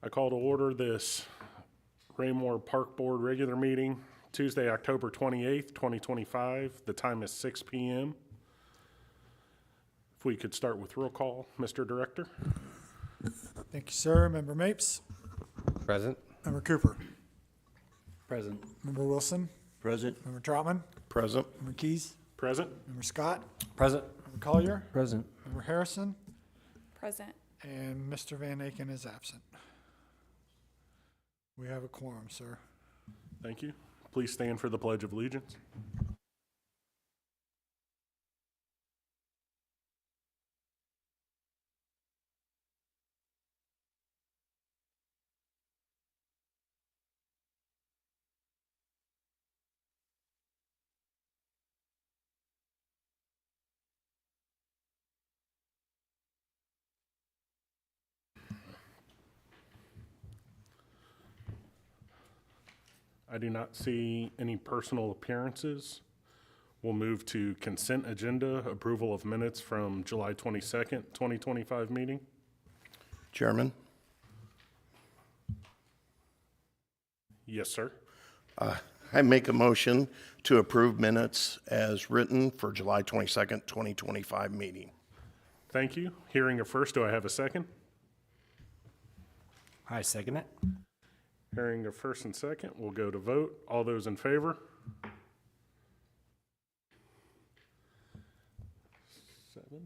I call to order this Raymore Park Board regular meeting, Tuesday, October 28th, 2025. The time is 6 p.m. If we could start with roll call, Mr. Director. Thank you, sir. Member Mapes? Present. Member Cooper? Present. Member Wilson? Present. Member Troutman? Present. Member Keys? Present. Member Scott? Present. Member Collier? Present. Member Harrison? Present. And Mr. Van Aiken is absent. We have a quorum, sir. Thank you. Please stand for the Pledge of Allegiance. I do not see any personal appearances. We'll move to consent agenda, approval of minutes from July 22nd, 2025 meeting. Chairman, Yes, sir. I make a motion to approve minutes as written for July 22nd, 2025 meeting. Thank you. Hearing a first, do I have a second? I second it. Hearing a first and second, we'll go to vote. All those in favor? 7,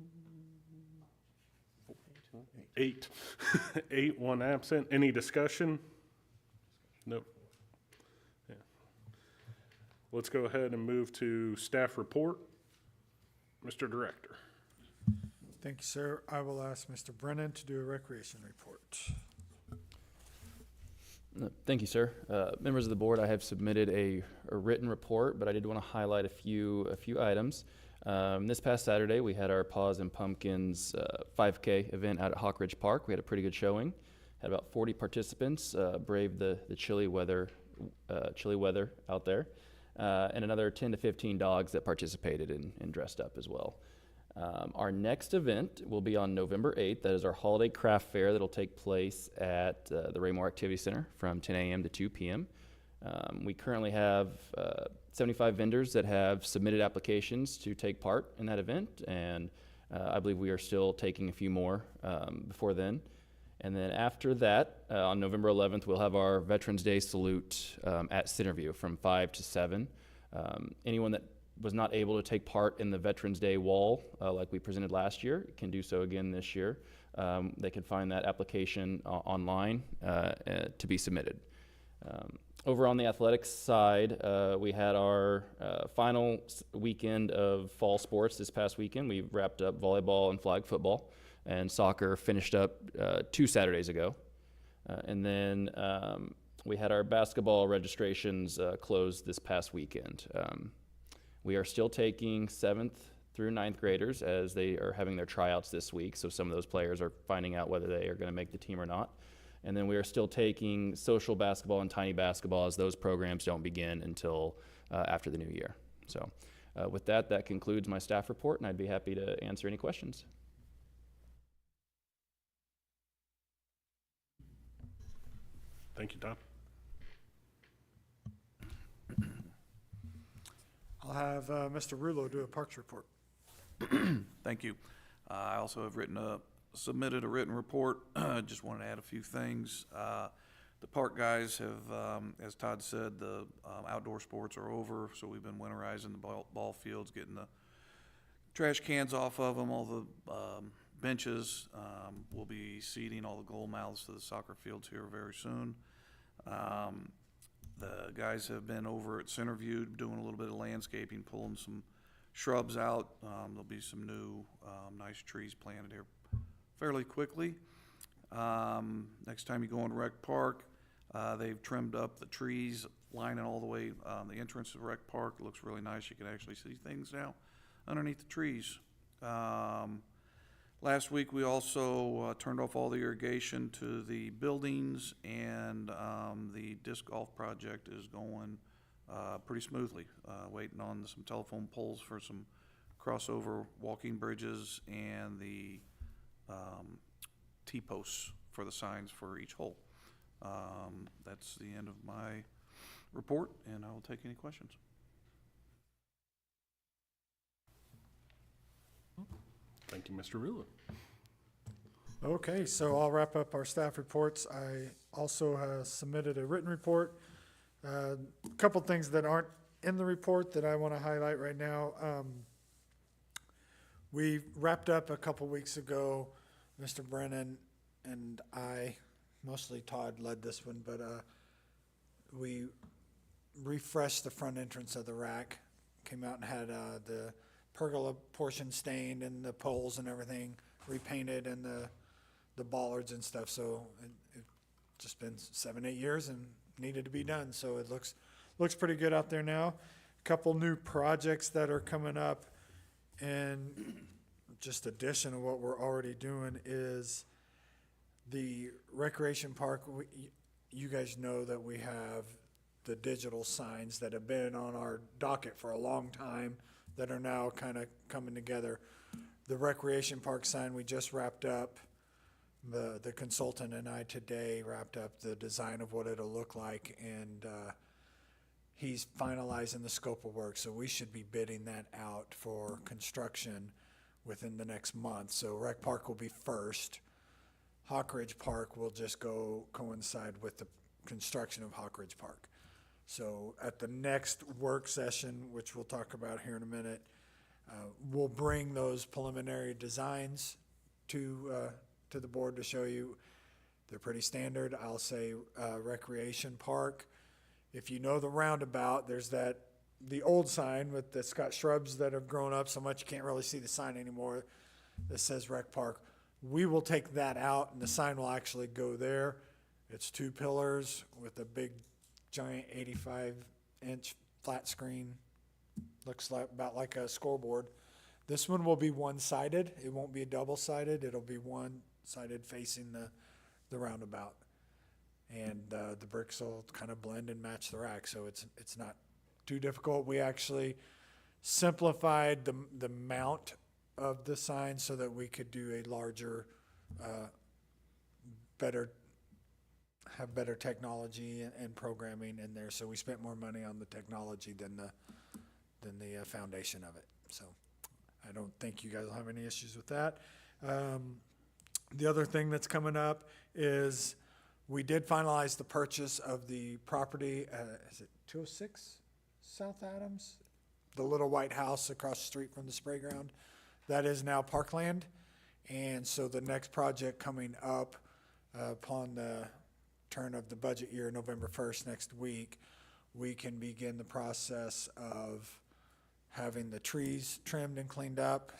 8. 8, 1 absent. Any discussion? Nope. Yeah. Let's go ahead and move to staff report. Mr. Director. Thank you, sir. I will ask Mr. Brennan to do a recreation report. Thank you, sir. Members of the board, I have submitted a written report, but I did want to highlight a few items. This past Saturday, we had our Paws and Pumpkins 5K event out at Hawk Ridge Park. We had a pretty good showing. Had about 40 participants brave the chilly weather out there, and another 10 to 15 dogs that participated and dressed up as well. Our next event will be on November 8th. That is our holiday craft fair that'll take place at the Raymore Activity Center from 10 a.m. to 2 p.m. We currently have 75 vendors that have submitted applications to take part in that event, and I believe we are still taking a few more before then. And then after that, on November 11th, we'll have our Veterans Day salute at Centerview from 5 to 7. Anyone that was not able to take part in the Veterans Day wall like we presented last year can do so again this year. They can find that application online to be submitted. Over on the athletics side, we had our final weekend of fall sports this past weekend. We wrapped up volleyball and flag football, and soccer finished up 2 Saturdays ago. And then we had our basketball registrations closed this past weekend. We are still taking 7th through 9th graders as they are having their tryouts this week, so some of those players are finding out whether they are going to make the team or not. And then we are still taking social basketball and tiny basketball as those programs don't begin until after the new year. So with that, that concludes my staff report, and I'd be happy to answer any questions. Thank you, Tom. I'll have Mr. Rulo do a parks report. Thank you. I also have submitted a written report. Just wanted to add a few things. The park guys have, as Todd said, the outdoor sports are over, so we've been winterizing the ball fields, getting the trash cans off of them, all the benches. We'll be seeding all the goal mouths to the soccer fields here very soon. The guys have been over at Centerview doing a little bit of landscaping, pulling some shrubs out. There'll be some new nice trees planted here fairly quickly. Next time you go into Rec Park, they've trimmed up the trees, lining all the way the entrance to Rec Park. It looks really nice. You can actually see things now underneath the trees. Last week, we also turned off all the irrigation to the buildings, and the disc golf project is going pretty smoothly. Waiting on some telephone poles for some crossover walking bridges and the T-posts for the signs for each hole. That's the end of my report, and I will take any questions. Thank you, Mr. Rula. Okay, so I'll wrap up our staff reports. I also have submitted a written report. A couple things that aren't in the report that I want to highlight right now. We wrapped up a couple weeks ago, Mr. Brennan and I, mostly Todd led this one, but we refreshed the front entrance of the rack. Came out and had the pergola portion stained and the poles and everything repainted and the bollards and stuff. So it just been 7-8 years and needed to be done. So it looks pretty good out there now. A couple new projects that are coming up, and just addition of what we're already doing is the recreation park. You guys know that we have the digital signs that have been on our docket for a long time that are now kind of coming together. The recreation park sign we just wrapped up. The consultant and I today wrapped up the design of what it'll look like, and he's finalizing the scope of work. So we should be bidding that out for construction within the next month. So Rec Park will be first. Hawk Ridge Park will just coincide with the construction of Hawk Ridge Park. So at the next work session, which we'll talk about here in a minute, we'll bring those preliminary designs to the board to show you. They're pretty standard. I'll say recreation park. If you know the roundabout, there's the old sign with that's got shrubs that have grown up so much you can't really see the sign anymore that says Rec Park. We will take that out and the sign will actually go there. It's 2 pillars with a big giant 85-inch flat screen. Looks about like a scoreboard. This one will be one-sided. It won't be double-sided. It'll be one-sided facing the roundabout. And the bricks will kind of blend and match the rack, so it's not too difficult. We actually simplified the mount of the sign so that we could do a larger, have better technology and programming in there. So we spent more money on the technology than the foundation of it. So I don't think you guys will have any issues with that. The other thing that's coming up is we did finalize the purchase of the property. Is it 206 South Adams? The little white house across the street from the spray ground. That is now parkland. And so the next project coming up upon the turn of the budget year, November 1st, next week, we can begin the process of having the trees trimmed and cleaned up.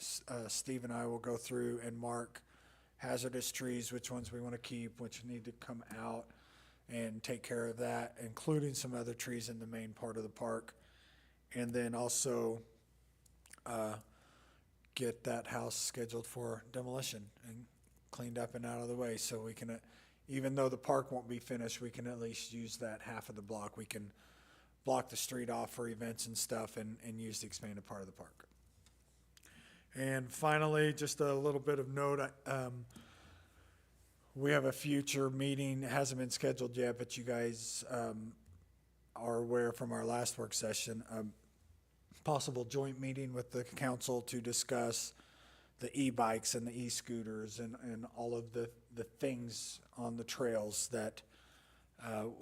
Steve and I will go through and mark hazardous trees, which ones we want to keep, which need to come out, and take care of that, including some other trees in the main part of the park. And then also get that house scheduled for demolition and cleaned up and out of the way, so we can, even though the park won't be finished, we can at least use that half of the block. We can block the street off for events and stuff and use the expanded part of the park. And finally, just a little bit of note, we have a future meeting. It hasn't been scheduled yet, but you guys are aware from our last work session, possible joint meeting with the council to discuss the e-bikes and the e-scooters and all of the things on the trails that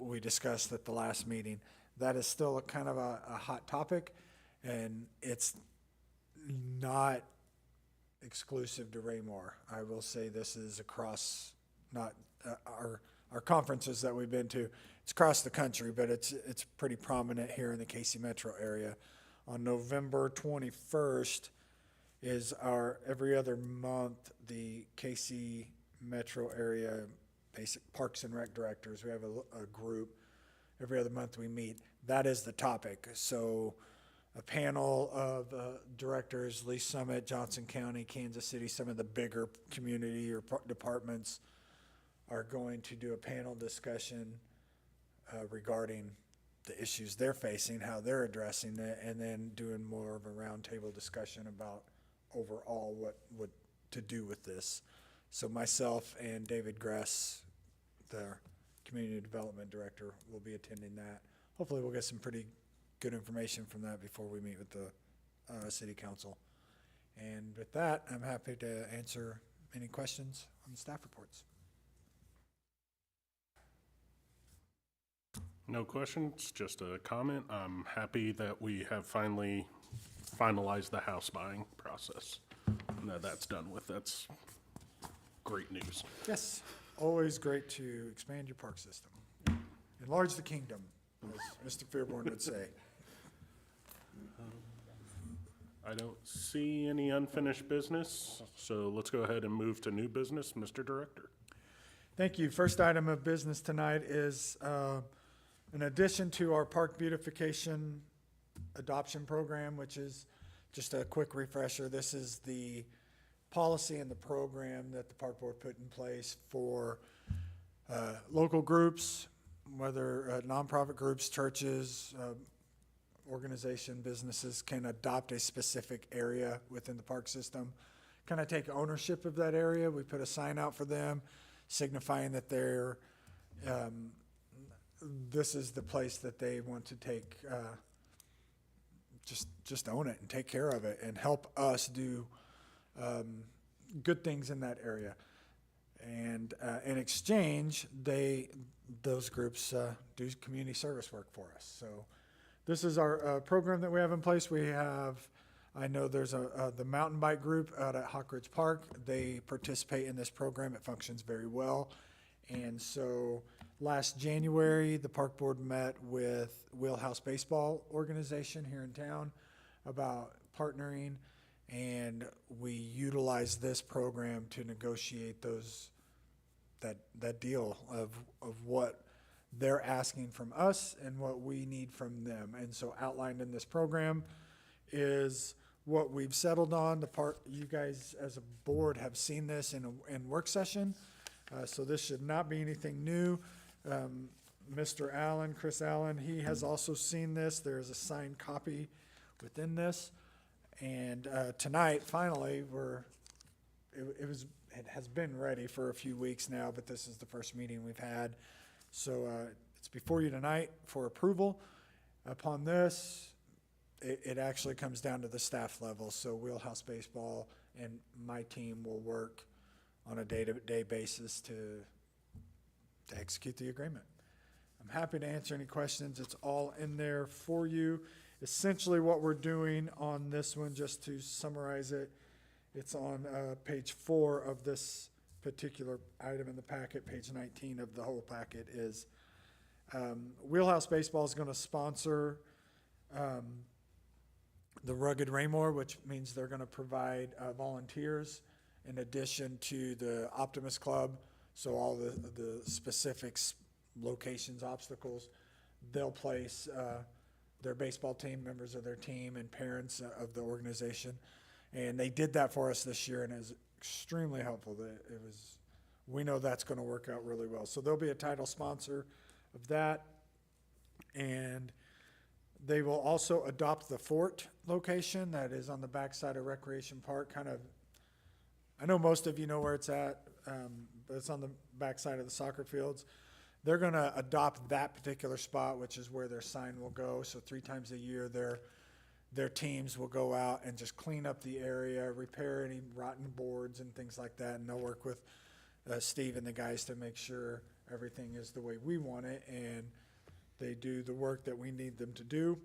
we discussed at the last meeting. That is still a kind of a hot topic, and it's not exclusive to Raymore. I will say this is across, not our conferences that we've been to. It's across the country, but it's pretty prominent here in the KC Metro area. On November 21st is our every other month, the KC Metro area basic Parks and Rec directors. We have a group every other month we meet. That is the topic. So a panel of directors, Lee Summit, Johnson County, Kansas City, some of the bigger community or departments are going to do a panel discussion regarding the issues they're facing, how they're addressing it, and then doing more of a roundtable discussion about overall what to do with this. So myself and David Gress, the Community Development Director, will be attending that. Hopefully, we'll get some pretty good information from that before we meet with the city council. And with that, I'm happy to answer any questions on the staff reports. No questions, just a comment. I'm happy that we have finally finalized the house buying process. Now that's done with. That's great news. Yes, always great to expand your park system. Enlarge the kingdom, as Mr. Fairborn would say. I don't see any unfinished business, so let's go ahead and move to new business. Mr. Director. Thank you. First item of business tonight is, in addition to our park beautification adoption program, which is just a quick refresher, this is the policy and the program that the park board put in place for local groups, whether nonprofit groups, churches, organization, businesses can adopt a specific area within the park system, kind of take ownership of that area. We put a sign out for them signifying that they're, this is the place that they want to take, just own it and take care of it and help us do good things in that area. And in exchange, those groups do community service work for us. So this is our program that we have in place. We have, I know there's the mountain bike group out at Hawk Ridge Park. They participate in this program. It functions very well. And so last January, the park board met with Wheelhouse Baseball organization here in town about partnering, and we utilized this program to negotiate that deal of what they're asking from us and what we need from them. And so outlined in this program is what we've settled on. You guys as a board have seen this in work session, so this should not be anything new. Mr. Allen, Chris Allen, he has also seen this. There's a signed copy within this. And tonight, finally, it has been ready for a few weeks now, but this is the first meeting we've had. So it's before you tonight for approval. Upon this, it actually comes down to the staff level. So Wheelhouse Baseball and my team will work on a day-to-day basis to execute the agreement. I'm happy to answer any questions. It's all in there for you. Essentially what we're doing on this one, just to summarize it, it's on page 4 of this particular item in the packet. Page 19 of the whole packet is Wheelhouse Baseball is going to sponsor the Rugged Raymore, which means they're going to provide volunteers in addition to the Optimist Club. So all the specifics, locations, obstacles, they'll place their baseball team, members of their team, and parents of the organization. And they did that for us this year, and it was extremely helpful. We know that's going to work out really well. So they'll be a title sponsor of that. And they will also adopt the Fort location that is on the backside of Recreation Park. I know most of you know where it's at, but it's on the backside of the soccer fields. They're going to adopt that particular spot, which is where their sign will go. So 3 times a year, their teams will go out and just clean up the area, repair any rotten boards and things like that. And they'll work with Steve and the guys to make sure everything is the way we want it. And they do the work that we need them to do.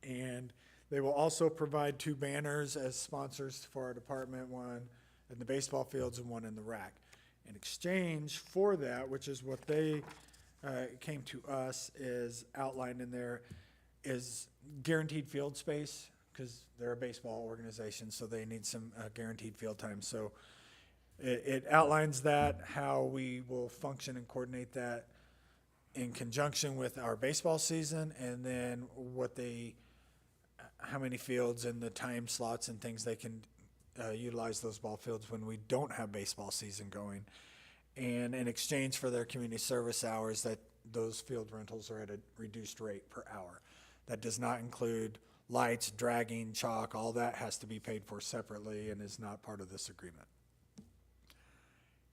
And they will also provide 2 banners as sponsors for our department, one in the baseball fields and one in the rack. In exchange for that, which is what they came to us, is outlined in there, is guaranteed field space, because they're a baseball organization, so they need some guaranteed field time. So it outlines that, how we will function and coordinate that in conjunction with our baseball season, and then how many fields and the time slots and things they can utilize those ball fields when we don't have baseball season going. And in exchange for their community service hours, that those field rentals are at a reduced rate per hour. That does not include lights, dragging, chalk, all that has to be paid for separately and is not part of this agreement.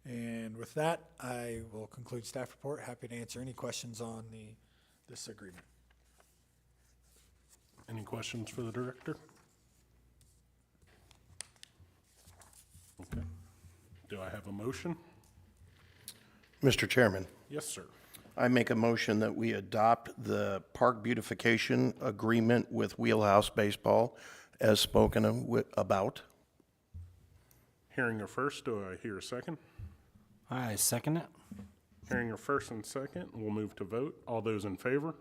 And with that, I will conclude staff report. Happy to answer any questions on this agreement. Any questions for the director? Okay. Do I have a motion? Mr. Chairman, Yes, sir. I make a motion that we adopt the park beautification agreement with Wheelhouse Baseball as spoken about. Hearing a first, do I hear a second? I second it. Hearing a first and second, we'll move to vote. All those in favor?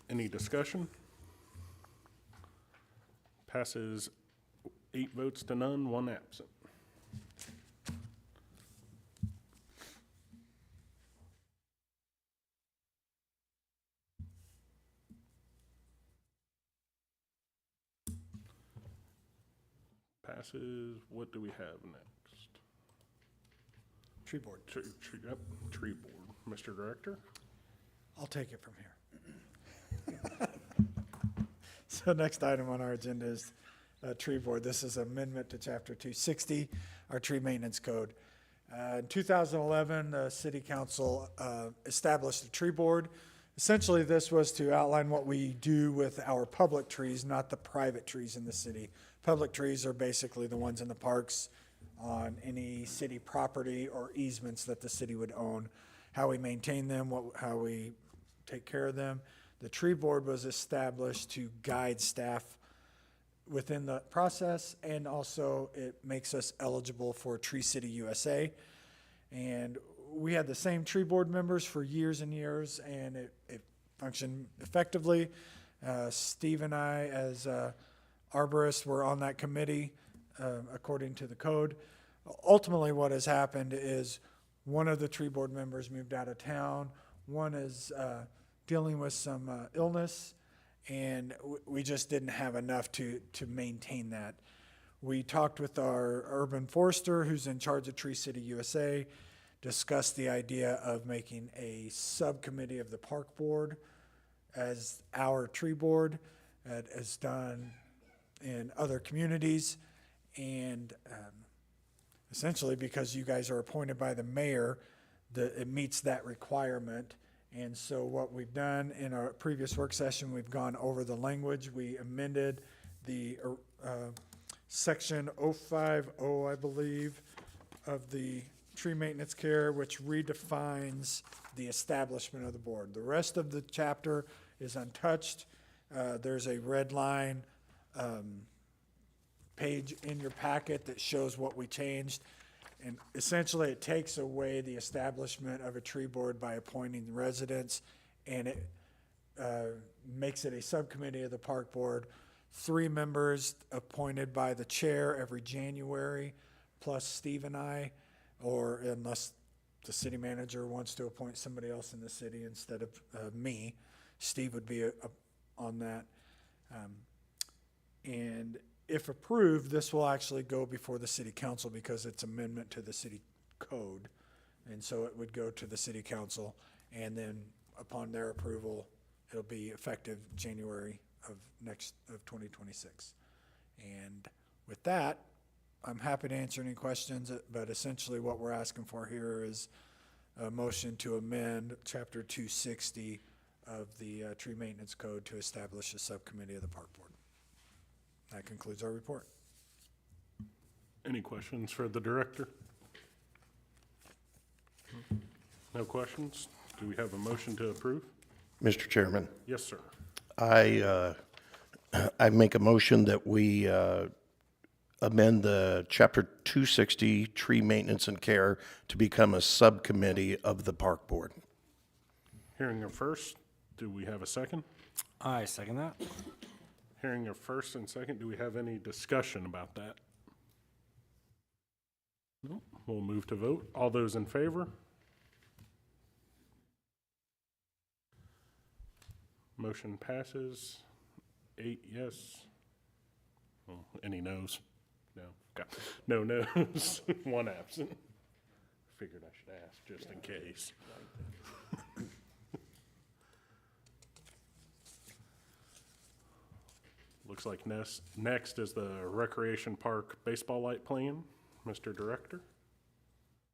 Any discussion? Passes 8 votes to none, 1 absent. Passes, what do we have next? Tree board. Tree board. Mr. Director? I'll take it from here. So next item on our agenda is tree board. This is amendment to Chapter 260, our tree maintenance code. In 2011, the city council established a tree board. Essentially, this was to outline what we do with our public trees, not the private trees in the city. Public trees are basically the ones in the parks, on any city property or easements that the city would own, how we maintain them, how we take care of them. The tree board was established to guide staff within the process, and also it makes us eligible for Tree City USA. And we had the same tree board members for years and years, and it functioned effectively. Steve and I, as arborists, were on that committee according to the code. Ultimately, what has happened is one of the tree board members moved out of town. One is dealing with some illness, and we just didn't have enough to maintain that. We talked with our urban forester, who's in charge of Tree City USA, discussed the idea of making a subcommittee of the park board as our tree board, as done in other communities. And essentially, because you guys are appointed by the mayor, it meets that requirement. And so what we've done in our previous work session, we've gone over the language. We amended the section 050, I believe, of the tree maintenance care, which redefines the establishment of the board. The rest of the chapter is untouched. There's a red line page in your packet that shows what we changed. And essentially, it takes away the establishment of a tree board by appointing residents, and it makes it a subcommittee of the park board. 3 members appointed by the chair every January, plus Steve and I, or unless the city manager wants to appoint somebody else in the city instead of me, Steve would be on that. And if approved, this will actually go before the city council because it's amendment to the city code. And so it would go to the city council, and then upon their approval, it'll be effective January of 2026. And with that, I'm happy to answer any questions, but essentially what we're asking for here is a motion to amend Chapter 260 of the Tree Maintenance Code to establish a subcommittee of the Park Board. That concludes our report. Any questions for the director? No questions? Do we have a motion to approve? Mr. Chairman, Yes, sir. I make a motion that we amend the Chapter 260 Tree Maintenance and Care to become a subcommittee of the Park Board. Hearing a first, do we have a second? I second that. Hearing a first and second, do we have any discussion about that? No, we'll move to vote. All those in favor? Motion passes. 8 yes. Oh, any noes? No. Okay. No noes. 1 absent. Figured I should ask just in case. Looks like next is the Recreation Park Baseball Light Plan. Mr. Director?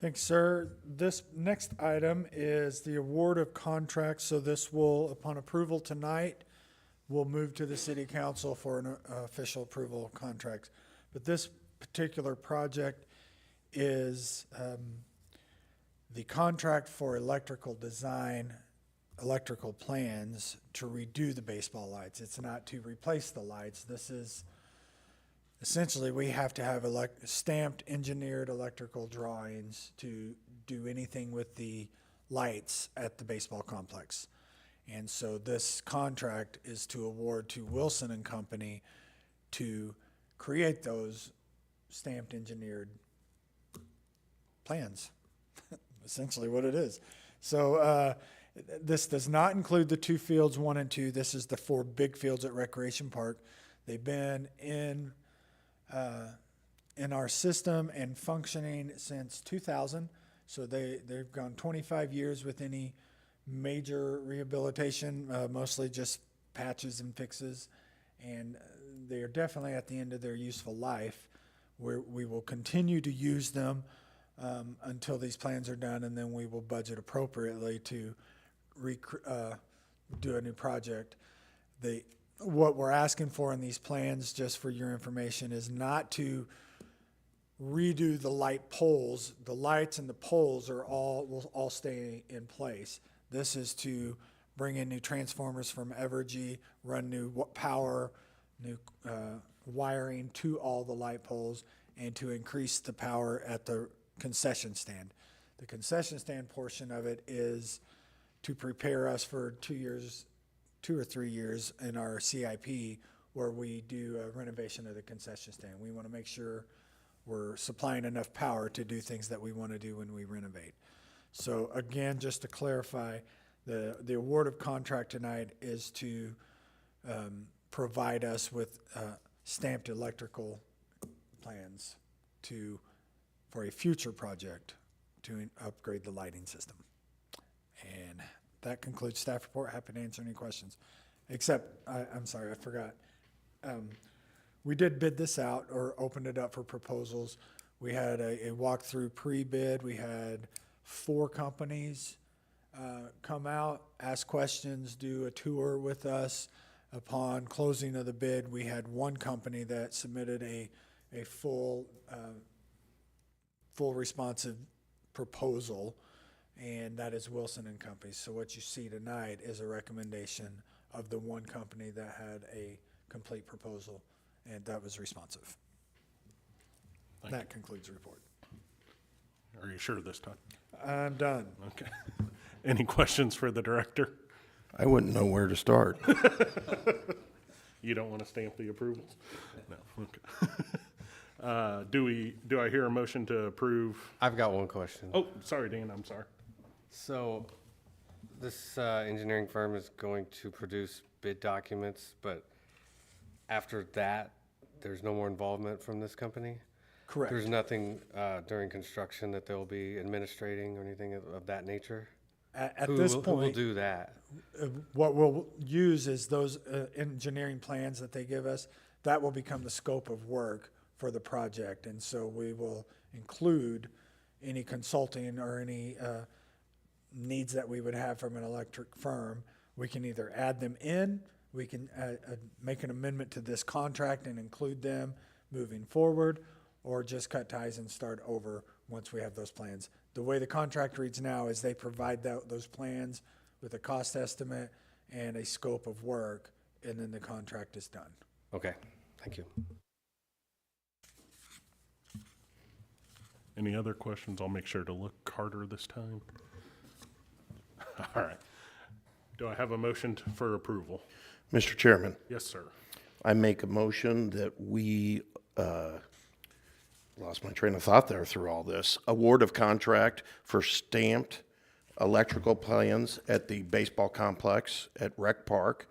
Thanks, sir. This next item is the award of contracts. So this will, upon approval tonight, will move to the city council for an official approval of contracts. But this particular project is the contract for electrical design, electrical plans to redo the baseball lights. It's not to replace the lights. This is essentially, we have to have stamped, engineered electrical drawings to do anything with the lights at the baseball complex. And so this contract is to award to Wilson and Company to create those stamped, engineered plans. Essentially what it is. So this does not include the 2 fields, 1 and 2. This is the 4 big fields at Recreation Park. They've been in our system and functioning since 2000. So they've gone 25 years with any major rehabilitation, mostly just patches and fixes. And they are definitely at the end of their useful life, where we will continue to use them until these plans are done, and then we will budget appropriately to do a new project. What we're asking for in these plans, just for your information, is not to redo the light poles. The lights and the poles will all stay in place. This is to bring in new transformers from Evergy, run new power, new wiring to all the light poles, and to increase the power at the concession stand. The concession stand portion of it is to prepare us for 2 or 3 years in our CIP, where we do a renovation of the concession stand. We want to make sure we're supplying enough power to do things that we want to do when we renovate. So again, just to clarify, the award of contract tonight is to provide us with stamped electrical plans for a future project to upgrade the lighting system. And that concludes staff report. Happy to answer any questions. Except, I'm sorry, I forgot. We did bid this out, or opened it up for proposals. We had a walkthrough pre-bid. We had 4 companies come out, ask questions, do a tour with us. Upon closing of the bid, we had 1 company that submitted a full responsive proposal, and that is Wilson and Company. So what you see tonight is a recommendation of the 1 company that had a complete proposal, and that was responsive. That concludes the report. Are you sure this time? I'm done. Okay. Any questions for the director? I wouldn't know where to start. You don't want to stamp the approvals? No, okay. Do I hear a motion to approve? I've got one question. Oh, sorry, Dan, I'm sorry. So this engineering firm is going to produce bid documents, but after that, there's no more involvement from this company? Correct. There's nothing during construction that they'll be administrating or anything of that nature? At Who this will- Who will point, do that? what we'll use is those engineering plans that they give us. That will become the scope of work for the project. And so we will include any consulting or any needs that we would have from an electric firm. We can either add them in, we can make an amendment to this contract and include them moving forward, or just cut ties and start over once we have those plans. The way the contract reads now is they provide those plans with a cost estimate and a scope of work, and then the contract is done. Okay, thank you. Any other questions? I'll make sure to look harder this time. All right. Do I have a motion for approval? Mr. Chairman, Yes, sir. I make a motion that we, lost my train of thought there through all this, award of contract for stamped electrical plans at the baseball complex at Rec Park,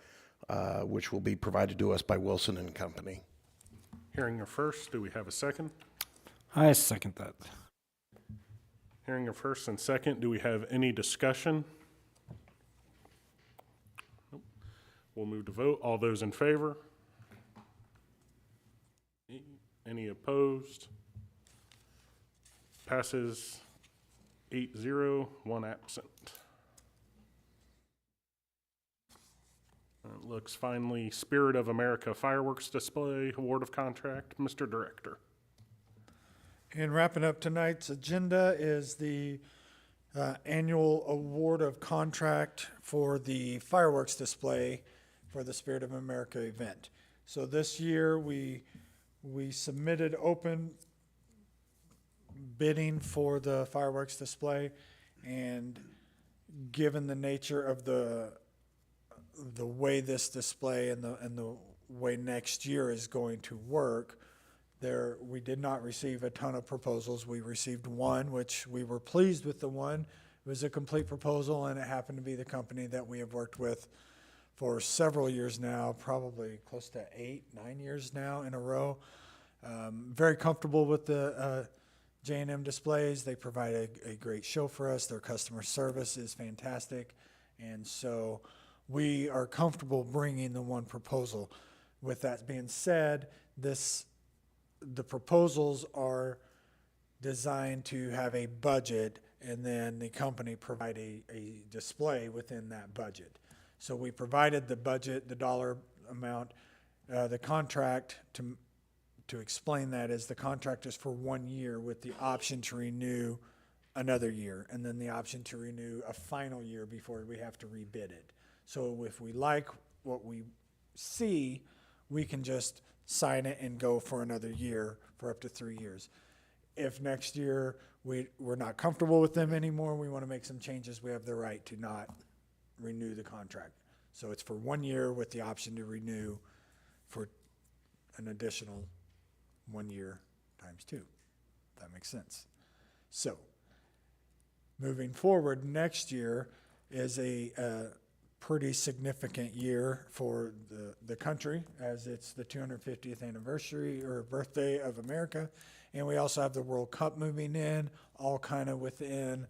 which will be provided to us by Wilson and Company. Hearing your first, do we have a second? I second that. Hearing your first and second, do we have any discussion? Nope. We'll move to vote. All those in favor? Any opposed? Passes 8-0, one absent. It looks finally Spirit of America fireworks display, award of contract. Mr. Director. And wrapping up tonight's agenda is the annual award of contract for the fireworks display for the Spirit of America event. So this year, we submitted open bidding for the fireworks display, and given the nature of the way this display and the way next year is going to work, we did not receive a ton of proposals. We received one, which we were pleased with the one. It was a complete proposal, and it happened to be the company that we have worked with for several years now, probably close to 8-9 years now in a row. Very comfortable with the J&M displays. They provide a great show for us. Their customer service is fantastic. And so we are comfortable bringing the one proposal. With that being said, the proposals are designed to have a budget, and then the company provide a display within that budget. So we provided the budget, the dollar amount. The contract, to explain that, is the contract is for 1 year with the option to renew another year, and then the option to renew a final year before we have to rebid it. So if we like what we see, we can just sign it and go for another year for up to 3 years. If next year we're not comfortable with them anymore, we want to make some changes, we have the right to not renew the contract. So it's for 1 year with the option to renew for an additional 1 year times 2. That makes sense. So moving forward, next year is a pretty significant year for the country, as it's the 250th anniversary or birthday of America. And we also have the World Cup moving in, all kind of within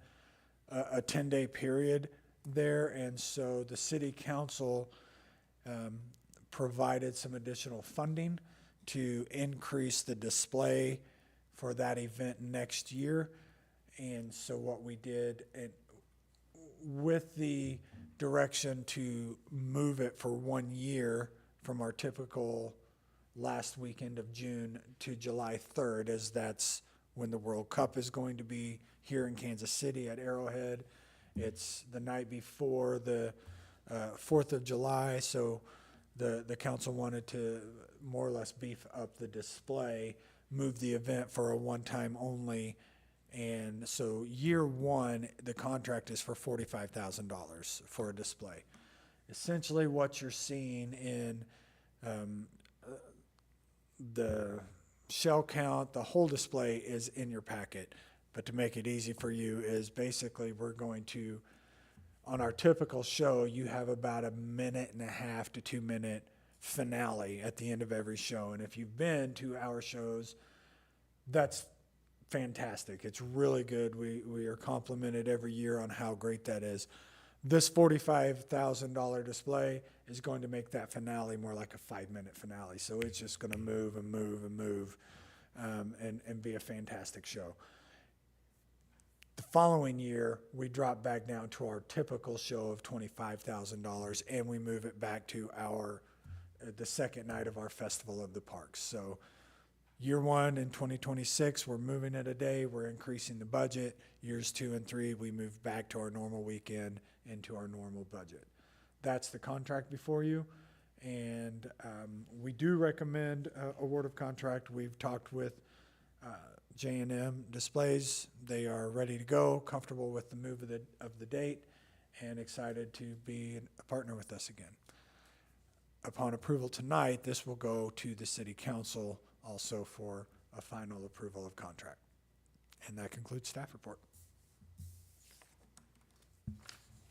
a 10-day period there. And so the city council provided some additional funding to increase the display for that event next year. And so what we did, and with the direction to move it for 1 year from our typical last weekend of June to July 3rd, as that's when the World Cup is going to be here in Kansas City at Arrowhead. It's the night before the 4th of July, so the council wanted to more or less beef up the display, move the event for a one-time only. And so year one, the contract is for $45,000 for a display. Essentially what you're seeing in the shell count, the whole display is in your packet. But to make it easy for you is basically we're going to, on our typical show, you have about 1.5 to 2 minute finale at the end of every show. And if you've been to our shows, that's fantastic. It's really good. We are complimented every year on how great that is. This $45,000 display is going to make that finale more like a 5-minute finale. So it's just going to move and move and move and be a fantastic show. The following year, we drop back down to our typical show of $25,000, and we move it back to the second night of our Festival of the Parks. So year one in 2026, we're moving it a day, we're increasing the budget. Years 2 and 3, we move back to our normal weekend into our normal budget. That's the contract before you, and we do recommend award of contract. We've talked with J&M Displays. They are ready to go, comfortable with the move of the date, and excited to be a partner with us again. Upon approval tonight, this will go to the city council also for a final approval of contract. And that concludes staff report.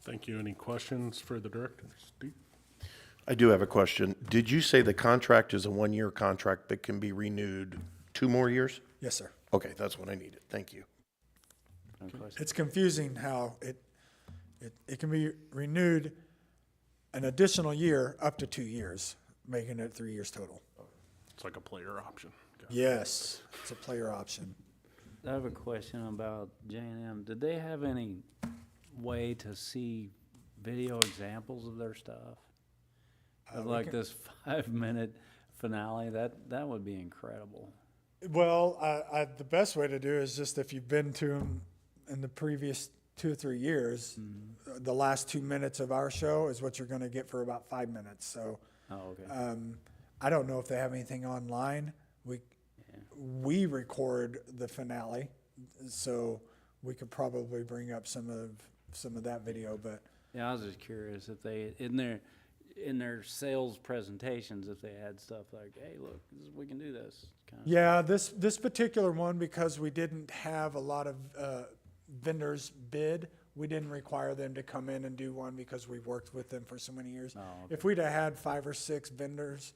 Thank you. Any questions for the director? Steve? I do have a question. Did you say the contract is a 1-year contract that can be renewed 2 more years? Yes, sir. Okay, that's what I needed. Thank you. It's confusing how it can be renewed an additional year up to 2 years, making it 3 years total. It's like a player option. Yes, it's a player option. I have a question about J&M. Did they have any way to see video examples of their stuff? Of we like can- this 5-minute finale, that would be incredible. Well, the best way to do is just if you've been to them in the previous 2 or 3 years, the last 2 minutes of our show is what you're going to get for about 5 minutes. So Oh, okay. I don't know if they have anything online. We record the finale, so we could probably bring up some of that video. But Yeah, I was just curious if they, in their sales presentations, if they had stuff like, hey, look, we can do this. Kind of. yeah, this particular one, because we didn't have a lot of vendors bid, we didn't require them to come in and do one because we've worked with them for so many years. Oh, okay. If we'd have had 5 or 6 vendors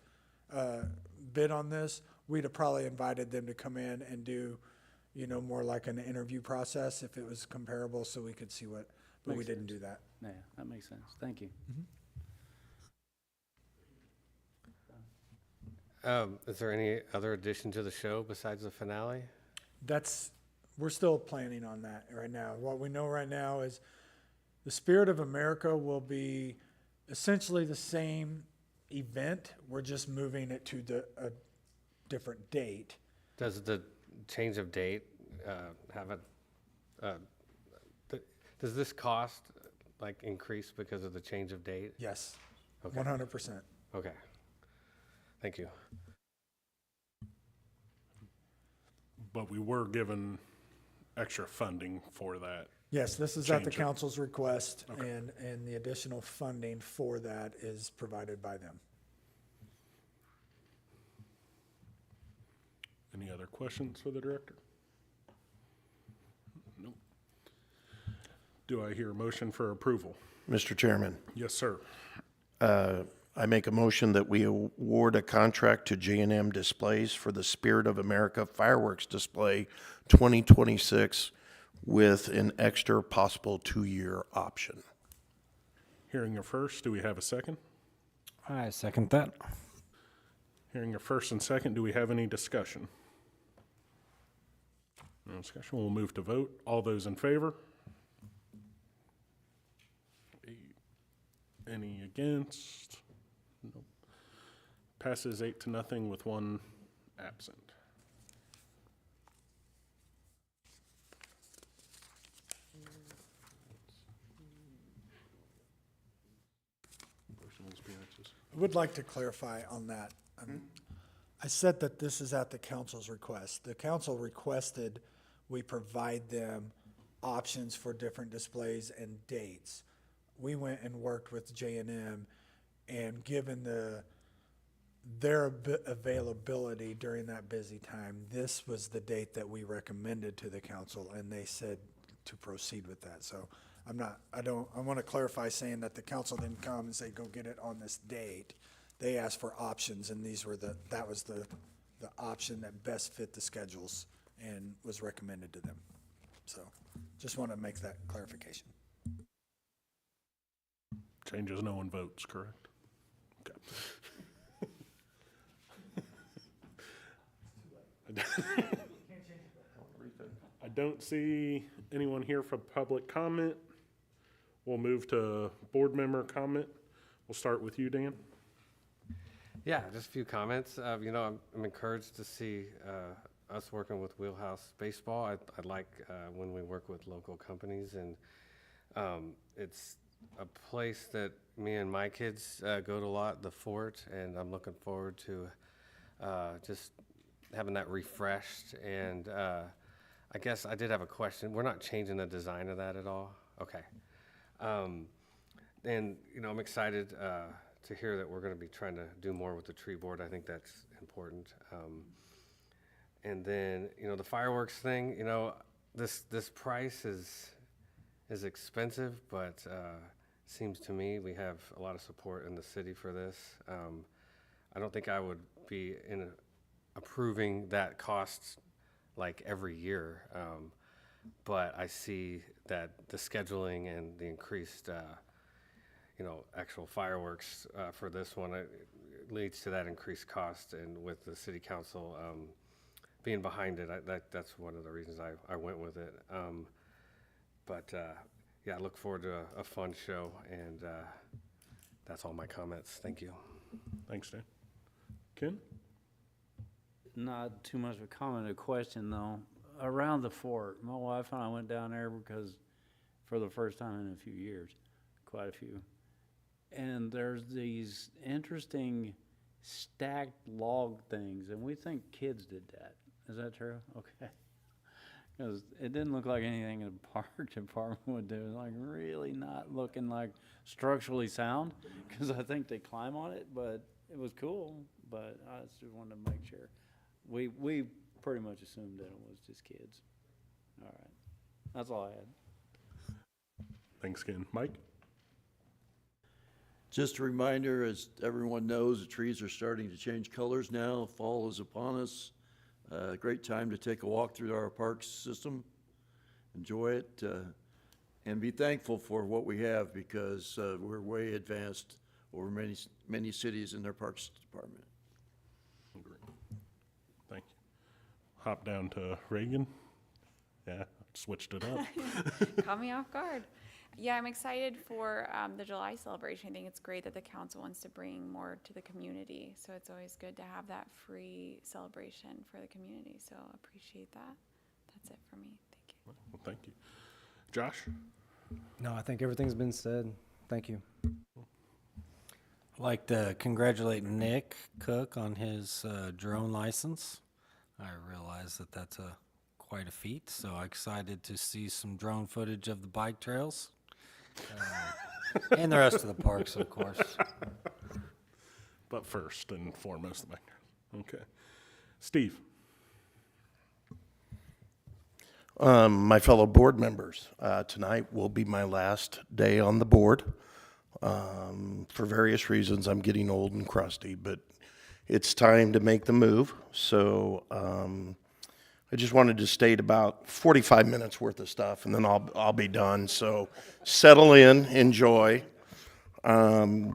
bid on this, we'd have probably invited them to come in and do, more like an interview process if it was comparable, so we could see what. But we Makes didn't sense. do that. Yeah, that makes sense. Thank you. Is there any other addition to the show besides the finale? We're still planning on that right now. What we know right now is the Spirit of America will be essentially the same event. We're just moving it to a different date. Does the change of date have does this cost like increase because of the change of date? Yes, Okay. 100%. Okay. Thank you. But we were given extra funding for that. Yes, this is at the Change it. council's request, Okay. and the additional funding for that is provided by them. Any other questions for the director? Nope. Do I hear a motion for approval? Mr. Chairman, Yes, sir. I make a motion that we award a contract to J&M Displays for the Spirit of America Fireworks Display 2026 with an extra possible 2-year option. Hearing a first, do we have a second? I second that. Hearing a first and second, do we have any discussion? No discussion, we'll move to vote. All those in favor? Any against? Nope. Passes 8-0 with 1 absent. Personal experiences. I would like to clarify on that. I said that this is at the council's request. The council requested we provide them options for different displays and dates. We went and worked with J&M, and given their availability during that busy time, this was the date that we recommended to the council, and they said to proceed with that. So I want to clarify saying that the council didn't come and say, go get it on this date. They asked for options, and that was the option that best fit the schedules and was recommended to them. So just want to make that clarification. Changes, no one votes, correct? Okay. I don't see anyone here for public comment. We'll move to board member comment. We'll start with you, Dan. Yeah, just a few comments. I'm encouraged to see us working with Wheelhouse Baseball. I like when we work with local companies, and it's a place that me and my kids go to a lot, the Fort, and I'm looking forward to just having that refreshed. And I guess I did have a question. We're not changing the design of that at all? Okay. And, I'm excited to hear that we're going to be trying to do more with the tree board. I think that's important. And then, the fireworks thing, this price is expensive, but seems to me we have a lot of support in the city for this. I don't think I would be approving that cost like every year, but I see that the scheduling and the increased actual fireworks for this one, it leads to that increased cost. And with the city council being behind it. That's one of the reasons I went with it. Yeah, I look forward to a fun show, and that's all my comments. Thank you. Thanks, Dan. Ken? Not too much of a comment, a question though. Around the fort, my wife and I went down there because for the first time in a few years, quite a few. And there's these interesting stacked log things, and we think kids did that. Is that true? Okay. Because it didn't look like anything the park department would do. Like really not looking like structurally sound, because I think they climb on it, but it was cool. But I just wanted to make sure. We pretty much assumed that it was just kids. All right. That's all I had. Thanks, Ken. Mike? Just a reminder, as everyone knows, the trees are starting to change colors now. Fall is upon us. Great time to take a walk through our parks system. Enjoy it, and be thankful for what we have, because we're way advanced over many cities in their parks department. Agree. Thank you. Hop down to Reagan. Yeah, switched it up. Caught me off guard. Yeah, I'm excited for the July celebration. I think it's great that the council wants to bring more to the community. So it's always good to have that free celebration for the community. So appreciate that. That's it for me. Thank you. Well, thank you. Josh? No, I think everything's been said. Thank you. I'd like to congratulate Nick Cook on his drone license. I realize that that's quite a feat, so I'm excited to see some drone footage of the bike trails. And the rest of the parks, of course. But first and foremost, the back. Okay. Steve? My fellow board members, tonight will be my last day on the board. For various reasons, I'm getting old and crusty, but it's time to make the move. So I just wanted to state about 45 minutes worth of stuff, and then I'll be done. So settle in, enjoy. You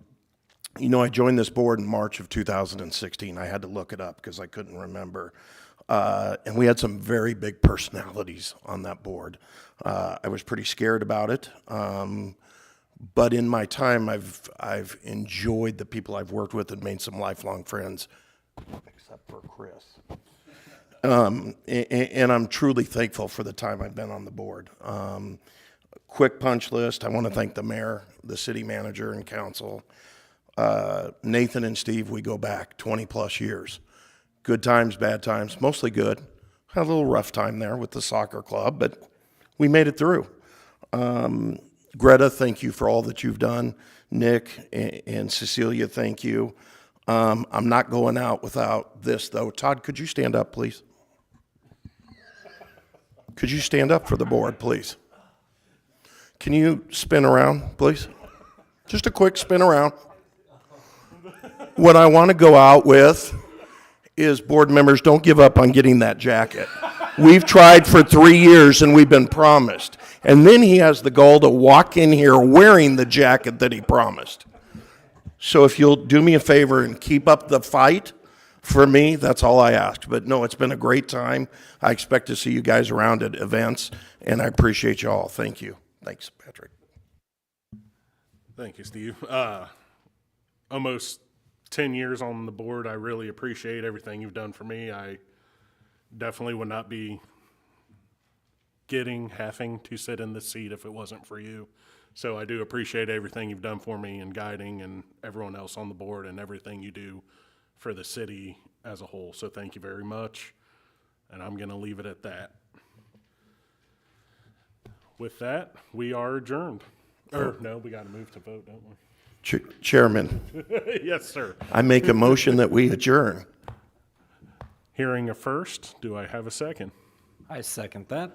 know, I joined this board in March of 2016. I had to look it up because I couldn't remember. And we had some very big personalities on that board. I was pretty scared about it. But in my time, I've enjoyed the people I've worked with and made some lifelong friends, except for Chris. And I'm truly thankful for the time I've been on the board. Quick punch list. I want to thank the mayor, the city manager, and council. Nathan and Steve, we go back 20 plus years. Good times, bad times, mostly good. Had a little rough time there with the soccer club, but we made it through. Greta, thank you for all that you've done. Nick and Cecilia, thank you. I'm not going out without this, though. Todd, could you stand up, please? Could you stand up for the board, please? Can you spin around, please? Just a quick spin around. What I want to go out with is, board members, don't give up on getting that jacket. We've tried for 3 years and we've been promised. And then he has the gall to walk in here wearing the jacket that he promised. So if you'll do me a favor and keep up the fight for me, that's all I ask. But no, it's been a great time. I expect to see you guys around at events, and I appreciate you all. Thank you. Thanks, Patrick. Thank you, Steve. Almost 10 years on the board. I really appreciate everything you've done for me. I definitely would not be having to sit in this seat if it wasn't for you. So I do appreciate everything you've done for me and guiding and everyone else on the board and everything you do for the city as a whole. So thank you very much. And I'm going to leave it at that. With that, we are adjourned. Or no, we got to move to vote, don't we? Chairman, Yes, sir. I make a motion that we adjourn. Hearing a first, do I have a second? I second that.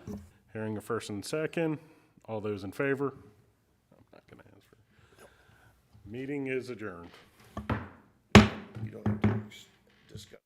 Hearing a first and second, all those in favor? I'm not going to answer. Meeting is adjourned. You don't have to discuss.